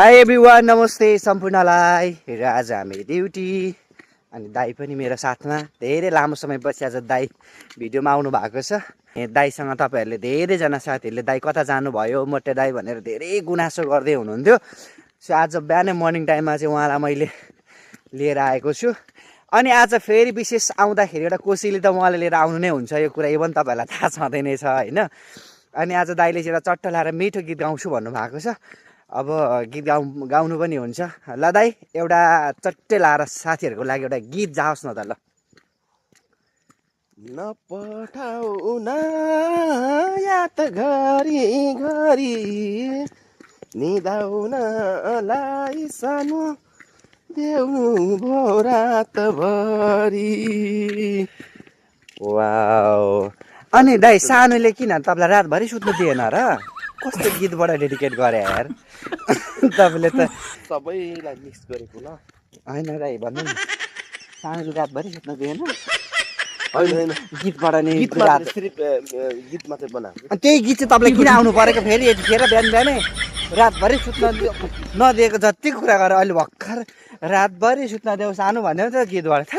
High everyone, नमस्ते सम्पूर्णलाई। र आज हामी ड्युटी अनि दाई पनि मेरो साथमा। धेरै लामो समयपछि आज दाई भिडियोमा आउनु भएको छ। दाईसँग तपाईँहरूले धेरैजना साथीहरूले दाई कता जानुभयो मोटे दाई भनेर धेरै गुनासो गर्दै हुनुहुन्थ्यो। सो आज बिहानै मर्निङ टाइममा चाहिँ उहाँलाई मैले लिएर आएको छु। अनि आज फेरि विशेष आउँदाखेरि एउटा कोसीले त उहाँले लिएर आउनु नै हुन्छ, यो कुरा इभन तपाईँहरूलाई थाहा छँदै नै छ होइन। अनि आज दाइले चाहिँ एउटा चट्ट लाएर मिठो गीत गाउँछु भन्नुभएको छ। अब गीत गाउनु पनि हुन्छ। ल दाइ, एउटा चट्टे लाएर साथीहरूको लागि एउटा गीत जाओस् न त। ल नपठाउ न याद घरी घरी निदाउनलाई सानो देऊ भो रातभरि। वाउ। अनि दाइ, सानोले किन तपाईँलाई रातभरि सुत्नु दिएन र? कस्तो गीतबाट डेडिकेट गरे यार तपाईँले त। सबैलाई मिक्स गरेको ल। होइन दाइ, भन्नु नि, सानोले रातभरि सुत्नु दिएन? होइन गीतबाट नि गीत मात्रै बनाएको। त्यही गीत चाहिँ तपाईँलाई किन आउनु परेको फेरि यतिखेर बिहान बिहानै? रातभरि सुत्न नदिएको जति कुरा गरेर अहिले भर्खर रातभरि सुत्न देऊ सानो भन्यो नि त गीतबाट।